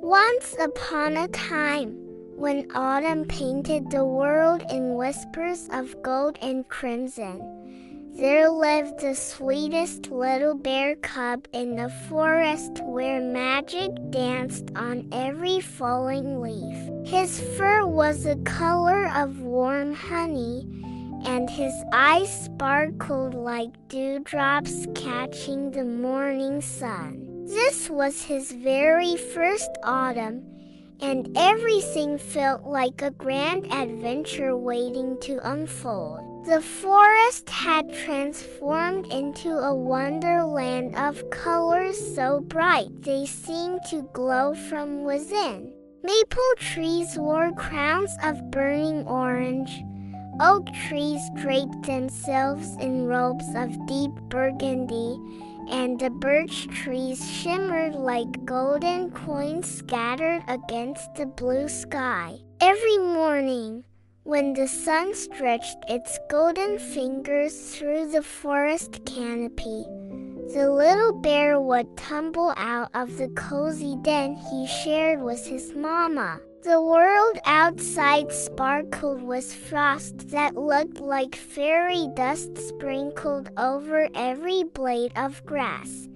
Once upon a time, when autumn painted the world in whispers of gold and crimson, there lived the sweetest little bear cub in the forest where magic danced on every falling leaf. His fur was the color of warm honey, and his eyes sparkled like dewdrops catching the morning sun. This was his very first autumn, and everything felt like a grand adventure waiting to unfold. The forest had transformed into a wonderland of colors so bright they seemed to glow from within. Maple trees wore crowns of burning orange. Oak trees draped themselves in robes of deep burgundy, and the birch trees shimmered like golden coins scattered against the blue sky. Every morning, when the sun stretched its golden fingers through the forest canopy, the little bear would tumble out of the cozy den he shared with his mama. The world outside sparkled with frost that looked like fairy dust sprinkled over every blade of grass,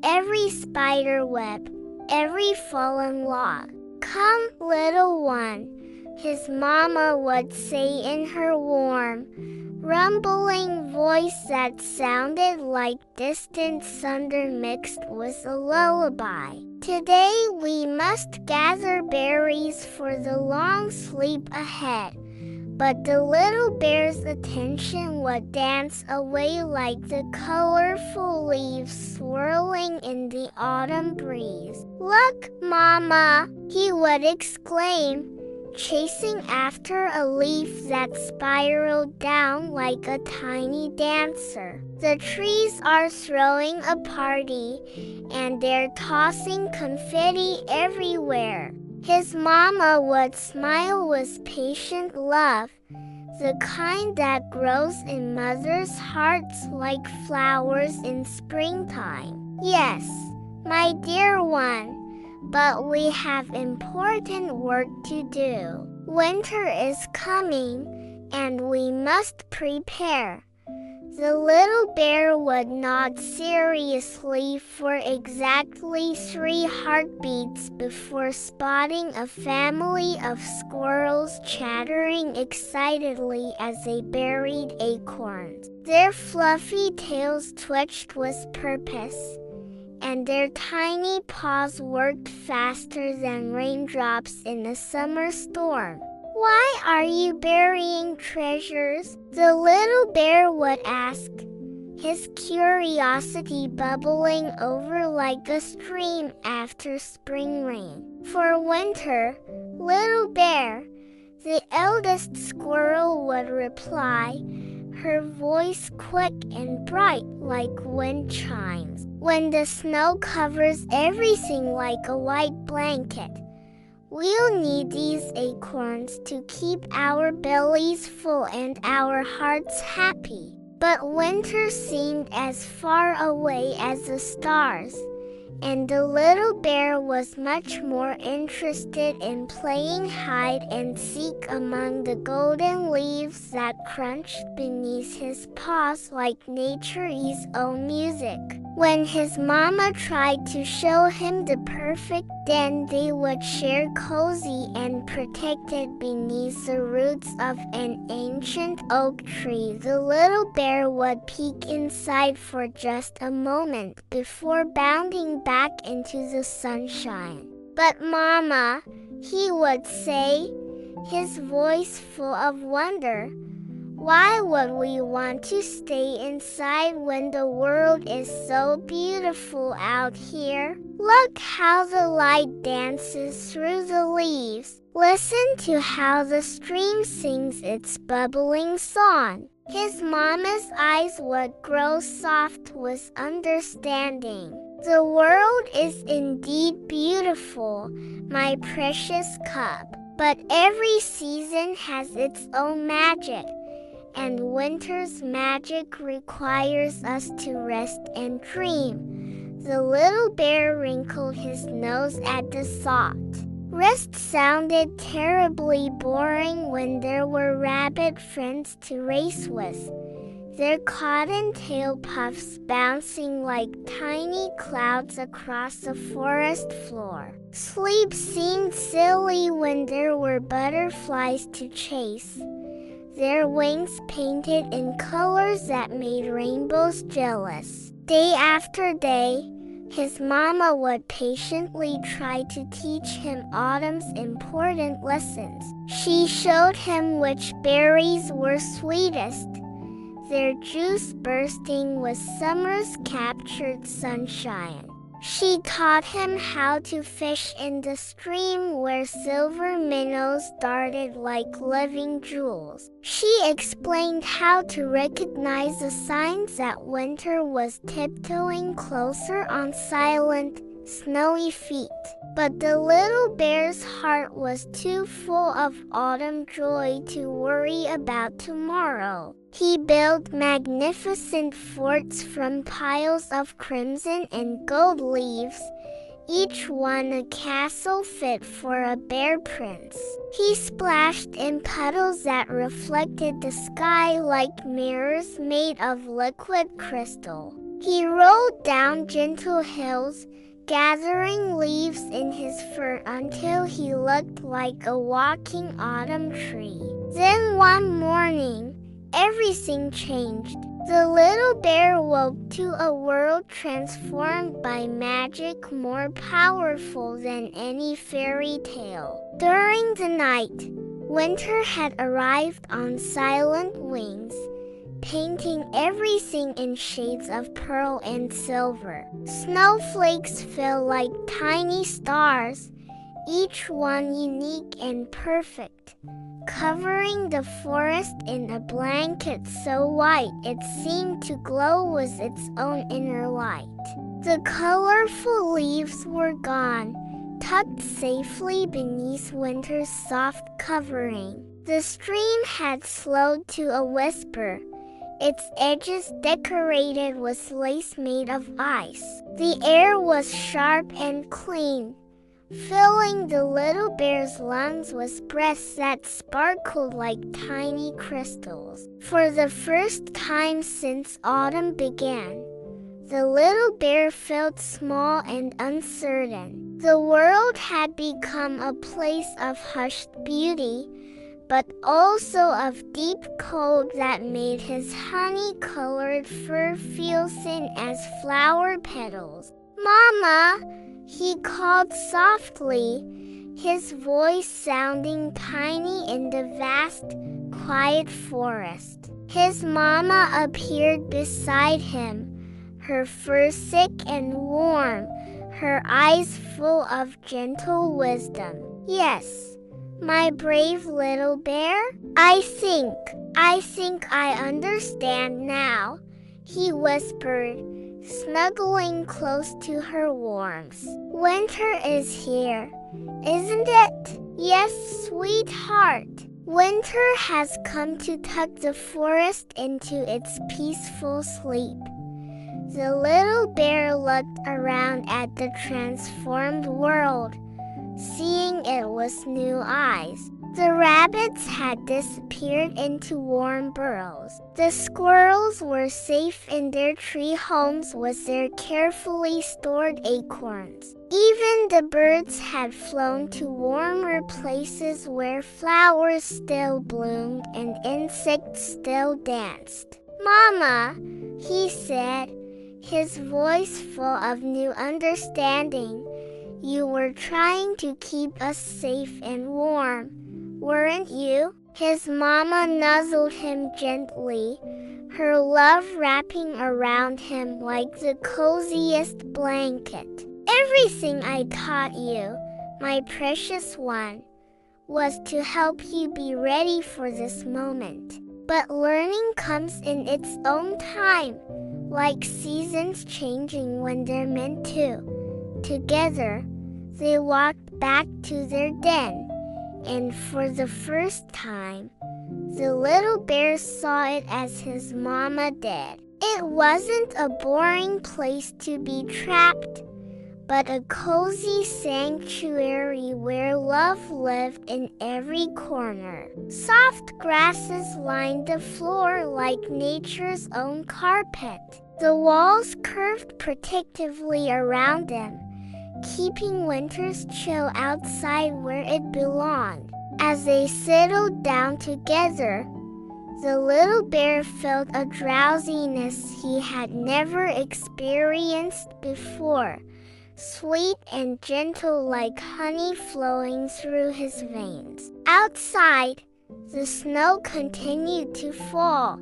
every spider web, every fallen log. "Come, little one," his mama would say in her warm, rumbling voice that sounded like distant thunder mixed with a lullaby. "Today we must gather berries for the long sleep ahead." But the little bear's attention would dance away like the colorful leaves swirling in the autumn breeze. "Look, Mama," he would exclaim, chasing after a leaf that spiraled down like a tiny dancer. "The trees are throwing a party, and they're tossing confetti everywhere." His mama would smile with patient love, the kind that grows in mothers' hearts like flowers in springtime. "Yes, my dear one, but we have important work to do. Winter is coming, and we must prepare." The little bear would nod seriously for exactly 3 heartbeats before spotting a family of squirrels chattering excitedly as they buried acorns. Their fluffy tails twitched with purpose, and their tiny paws worked faster than raindrops in a summer storm. "Why are you burying treasures?" the little bear would ask, his curiosity bubbling over like a stream after spring rain. "For winter, little bear," the eldest squirrel would reply, her voice quick and bright like wind chimes. "When the snow covers everything like a white blanket, we'll need these acorns to keep our bellies full and our hearts happy." But winter seemed as far away as the stars, and the little bear was much more interested in playing hide and seek among the golden leaves that crunched beneath his paws like nature's own music. When his mama tried to show him the perfect den they would share cozy and protected beneath the roots of an ancient oak tree, the little bear would peek inside for just a moment before bounding back into the sunshine. "But Mama," he would say, his voice full of wonder, "why would we want to stay inside when the world is so beautiful out here? Look how the light dances through the leaves. Listen to how the stream sings its bubbling song." His mama's eyes would grow soft with understanding. "The world is indeed beautiful, my precious cub, but every season has its own magic, and winter's magic requires us to rest and dream. The little bear wrinkled his nose at the thought. Rest sounded terribly boring when there were rabbit friends to race with, their cottontail puffs bouncing like tiny clouds across the forest floor. Sleep seemed silly when there were butterflies to chase, their wings painted in colors that made rainbows jealous. Day after day, his mama would patiently try to teach him autumn's important lessons. She showed him which berries were sweetest, their juice bursting with summer's captured sunshine. She taught him how to fish in the stream where silver minnows darted like living jewels. She explained how to recognize the signs that winter was tiptoeing closer on silent, snowy feet. But the little bear's heart was too full of autumn joy to worry about tomorrow. He built magnificent forts from piles of crimson and gold leaves, each one a castle fit for a bear prince. He splashed in puddles that reflected the sky like mirrors made of liquid crystal. He rolled down gentle hills, gathering leaves in his fur until he looked like a walking autumn tree. Then one morning, everything changed. The little bear woke to a world transformed by magic more powerful than any fairy tale. During the night, winter had arrived on silent wings, painting everything in shades of pearl and silver. Snowflakes fell like tiny stars, each one unique and perfect, covering the forest in a blanket so white it seemed to glow with its own inner light. The colorful leaves were gone, tucked safely beneath winter's soft covering. The stream had slowed to a whisper, its edges decorated with lace made of ice. The air was sharp and clean, filling the little bear's lungs with breaths that sparkled like tiny crystals. For the first time since autumn began, the little bear felt small and uncertain. The world had become a place of hushed beauty, but also of deep cold that made his honey-colored fur feel thin as flower petals. "Mama!" he called softly, his voice sounding tiny in the vast, quiet forest. His mama appeared beside him, her fur thick and warm, her eyes full of gentle wisdom. "Yes, my brave little bear, I think I understand now," he whispered, snuggling close to her warmth. "Winter is here, isn't it?" "Yes, sweetheart. Winter has come to tuck the forest into its peaceful sleep." The little bear looked around at the transformed world, seeing it with new eyes. The rabbits had disappeared into warm burrows. The squirrels were safe in their tree homes with their carefully stored acorns. Even the birds had flown to warmer places where flowers still bloomed and insects still danced. "Mama," he said, his voice full of new understanding, "you were trying to keep us safe and warm, weren't you?" His mama nuzzled him gently, her love wrapping around him like the coziest blanket. "Everything I taught you, my precious one, was to help you be ready for this moment. But learning comes in its own time, like seasons changing when they're meant to." Together, they walked back to their den, and for the first time, the little bear saw it as his mama did. It wasn't a boring place to be trapped, but a cozy sanctuary where love lived in every corner. Soft grasses lined the floor like nature's own carpet. The walls curved protectively around them, keeping winter's chill outside where it belonged. As they settled down together, the little bear felt a drowsiness he had never experienced before, sweet and gentle like honey flowing through his veins. Outside, the snow continued to fall,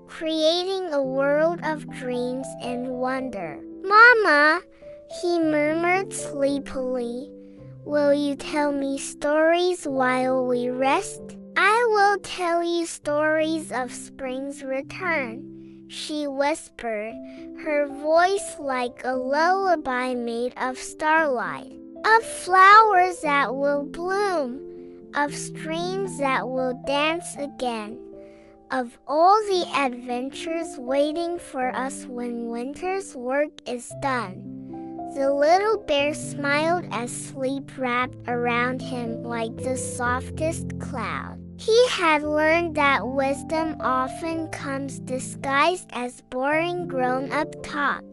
creating a world of dreams and wonder. "Mama," he murmured sleepily, "will you tell me stories while we rest?" "I will tell you stories of spring's return," she whispered, her voice like a lullaby made of starlight. "Of flowers that will bloom, of streams that will dance again, of all the adventures waiting for us when winter's work is done." The little bear smiled as sleep wrapped around him like the softest cloud. He had learned that wisdom often comes disguised as boring grown-up talk,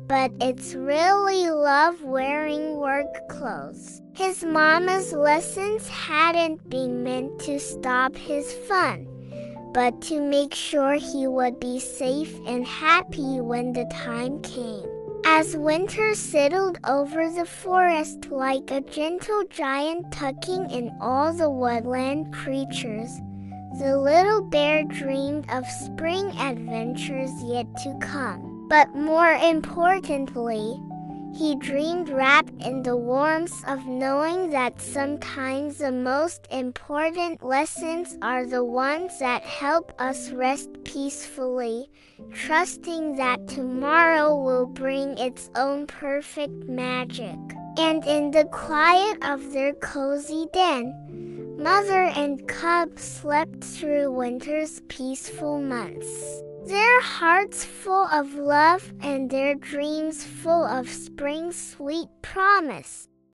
but it's really love wearing work clothes. His mama's lessons hadn't been meant to stop his fun, but to make sure he would be safe and happy when the time came. As winter settled over the forest like a gentle giant tucking in all the woodland creatures, the little bear dreamed of spring adventures yet to come. But more importantly, he dreamed wrapped in the warmth of knowing that sometimes the most important lessons are the ones that help us rest peacefully, trusting that tomorrow will bring its own perfect magic. And in the quiet of their cozy den, mother and cub slept through winter's peaceful months, their hearts full of love and their dreams full of spring's sweet promise.